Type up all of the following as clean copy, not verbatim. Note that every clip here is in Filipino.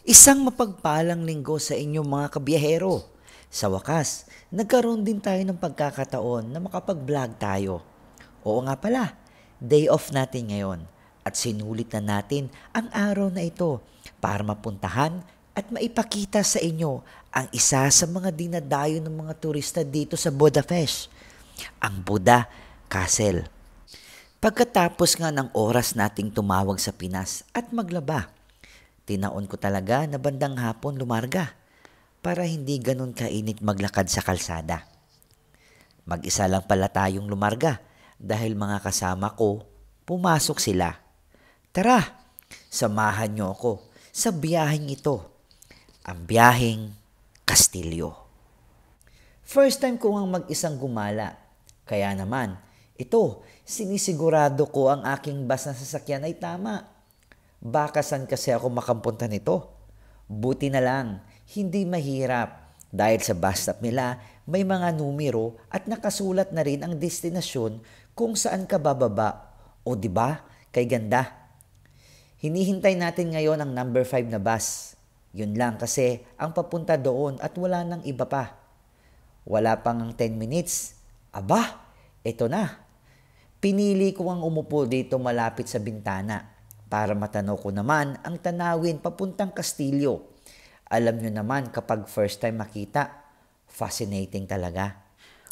Isang mapagpalang linggo sa inyong mga kabiyahero. Sa wakas, nagkaroon din tayo ng pagkakataon na makapag-vlog tayo. Oo nga pala, day off natin ngayon at sinulit na natin ang araw na ito para mapuntahan at maipakita sa inyo ang isa sa mga dinadayo ng mga turista dito sa Budapest, ang Buda Castle. Pagkatapos nga ng oras nating tumawag sa Pinas at maglaba, tinaon ko talaga na bandang hapon lumarga para hindi ganun kainit maglakad sa kalsada. Mag-isa lang pala tayong lumarga dahil mga kasama ko, pumasok sila. Tara, samahan niyo ako sa biyaheng ito, ang biyaheng Kastilyo. First time ko ang mag-isang gumala, kaya naman, ito, sinisigurado ko ang aking bus na sasakyan ay tama. Baka saan kasi ako makampunta nito? Buti na lang, hindi mahirap dahil sa bus stop nila may mga numero at nakasulat na rin ang destinasyon kung saan ka bababa. O di ba? Kay ganda. Hinihintay natin ngayon ang number 5 na bus. Yun lang kasi ang papunta doon at wala nang iba pa. Wala pang 10 minutes. Aba, eto na. Pinili ko ang umupo dito malapit sa bintana para matanaw ko naman ang tanawin papuntang Kastilyo. Alam nyo naman kapag first time makita, fascinating talaga.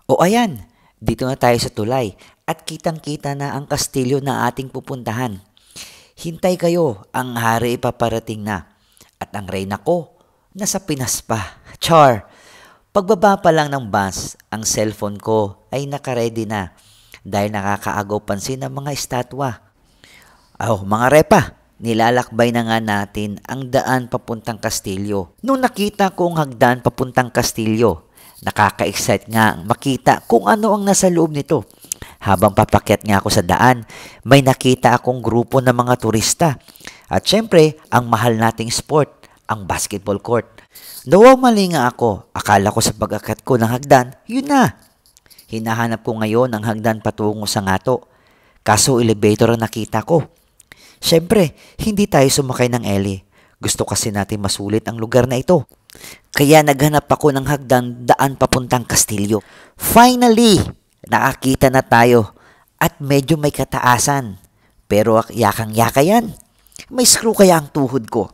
O ayan, dito na tayo sa tulay at kitang-kita na ang Kastilyo na ating pupuntahan. Hintay kayo, ang hari ipaparating na. At ang reyna ko, nasa Pinas pa. Char! Pagbaba pa lang ng bus, ang cellphone ko ay nakaredy na dahil nakakaagaw pansin ng mga estatwa. Mga repa, nilalakbay na nga natin ang daan papuntang Kastilyo. Nung nakita ko ang hagdan papuntang Kastilyo, nakaka-excite nga makita kung ano ang nasa loob nito. Habang papakyat nga ako sa daan, may nakita akong grupo ng mga turista. At syempre, ang mahal nating sport, ang basketball court. Nawawmali nga ako, akala ko sa pag-akyat ko ng hagdan, yun na. Hinahanap ko ngayon ang hagdan patungo sa Ngato. Kaso elevator ang nakita ko. Siyempre, hindi tayo sumakay ng Eli. Gusto kasi natin masulit ang lugar na ito. Kaya naghanap ako ng hagdan daan papuntang Kastilyo. Finally, nakakita na tayo at medyo may kataasan. Pero yakang-yaka yan. May screw kaya ang tuhod ko.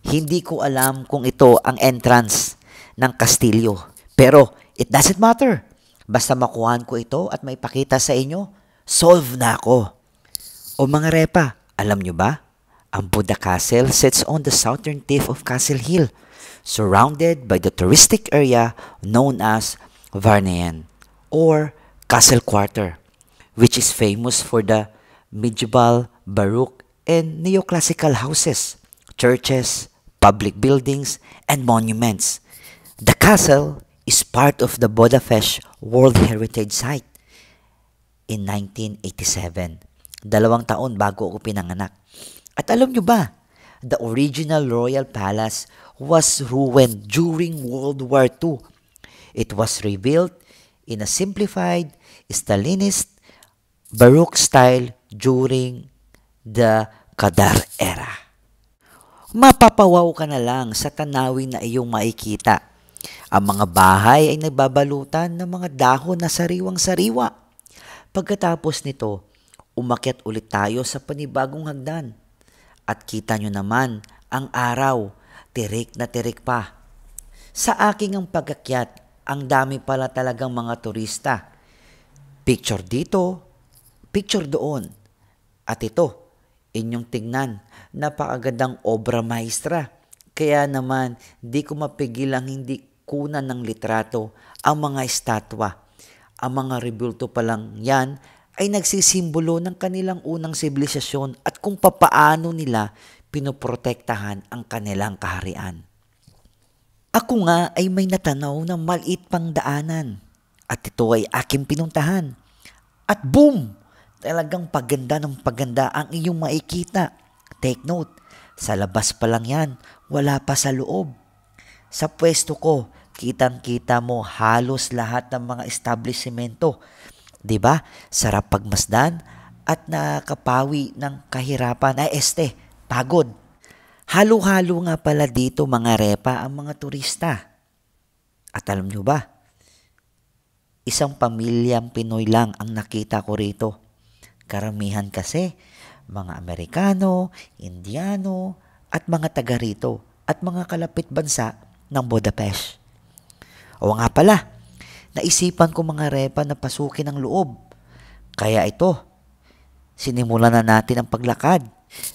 Hindi ko alam kung ito ang entrance ng Kastilyo. Pero it doesn't matter. Basta makuhaan ko ito at maipakita sa inyo, solve na ako. O mga repa, alam nyo ba? Ang Buda Castle sits on the southern tip of Castle Hill, surrounded by the touristic area known as Varnien or Castle Quarter, which is famous for the medieval, Baroque, and neoclassical houses, churches, public buildings, and monuments. The castle is part of the Budapest World Heritage Site in 1987. 2 taon bago ako pinanganak. At alam nyo ba, the original royal palace was ruined during World War II. It was rebuilt in a simplified, Stalinist, Baroque style during the Kadar era. Mapapawaw ka na lang sa tanawin na iyong makikita. Ang mga bahay ay nagbabalutan ng mga dahon na sariwang-sariwa. Pagkatapos nito, umakyat ulit tayo sa panibagong hagdan. At kita nyo naman ang araw, tirik na tirik pa. Sa aking ang pagakyat, ang dami pala talagang mga turista. Picture dito, picture doon. At ito, inyong tingnan, napakagandang obra maestra. Kaya naman, di ko mapigil ang hindi kunan ng litrato ang mga estatwa. Ang mga rebulto pa lang yan ay nagsisimbolo ng kanilang unang sibilisasyon at kung papaano nila pinoprotektahan ang kanilang kaharian. Ako nga ay may natanaw na maliit pang daanan at ito ay aking pinuntahan. At boom! Talagang paganda ng paganda ang iyong makikita. Take note, sa labas pa lang yan, wala pa sa loob. Sa pwesto ko, kitang-kita mo halos lahat ng mga establishmento. 'Di ba? Sarap pagmasdan at nakakapawi ng kahirapan pagod. Halo-halo nga pala dito mga repa ang mga turista. At alam nyo ba, isang pamilyang Pinoy lang ang nakita ko rito. Karamihan kasi, mga Amerikano, Indiano, at mga taga rito, at mga kalapit bansa ng Budapest. O nga pala, naisipan ko mga repa na pasukin ang loob. Kaya ito, sinimulan na natin ang paglakad.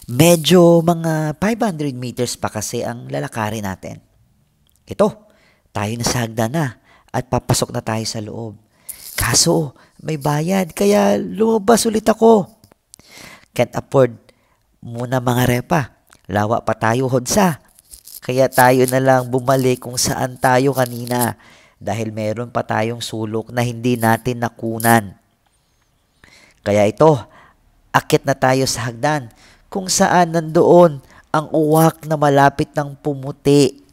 Medyo mga 500 meters pa kasi ang lalakarin natin. Ito, tayo na sa hagdan na at papasok na tayo sa loob. Kaso, may bayad kaya lumabas ulit ako. Can't afford muna mga repa. Lawa pa tayo hodsa. Kaya tayo na lang bumalik kung saan tayo kanina dahil meron pa tayong sulok na hindi natin nakunan. Kaya ito, akit na tayo sa hagdan kung saan nandoon ang uwak na malapit ng pumuti.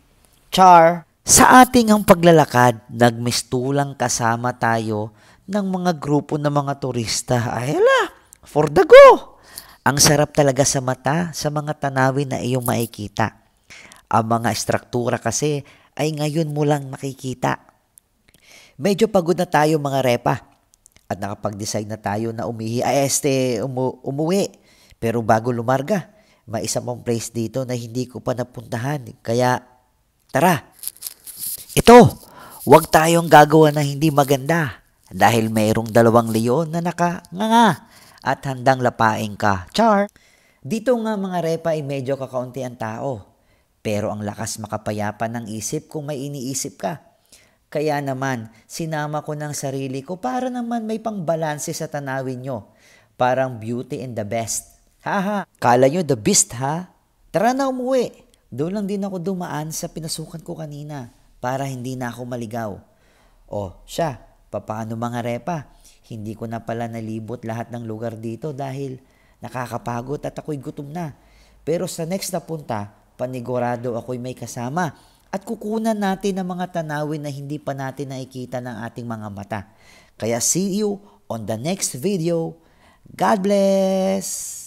Char! Sa ating ang paglalakad, nagmistulang kasama tayo ng mga grupo ng mga turista. Ay hala, for the go! Ang sarap talaga sa mata sa mga tanawin na iyong makikita. Ang mga estruktura kasi ay ngayon mo lang makikita. Medyo pagod na tayo mga repa at nakapag-decide na tayo na umuwi. Pero bago lumarga, may isa pang place dito na hindi ko pa napuntahan. Kaya tara! Ito, huwag tayong gagawa na hindi maganda dahil mayroong 2 leon na nakanganga at handang lapain ka. Char! Dito nga mga repa ay medyo kakaunti ang tao. Pero ang lakas makapayapa ng isip kung may iniisip ka. Kaya naman, sinama ko ng sarili ko para naman may pangbalanse sa tanawin nyo. Parang Beauty and the Beast. Haha, kala nyo the beast ha? Tara na umuwi. Doon lang din ako dumaan sa pinasukan ko kanina para hindi na ako maligaw. O siya, papaano mga repa? Hindi ko na pala nalibot lahat ng lugar dito dahil nakakapagod at ako'y gutom na. Pero sa next na punta, panigurado ako'y may kasama at kukunan natin ang mga tanawin na hindi pa natin nakikita ng ating mga mata. Kaya see you on the next video. God bless!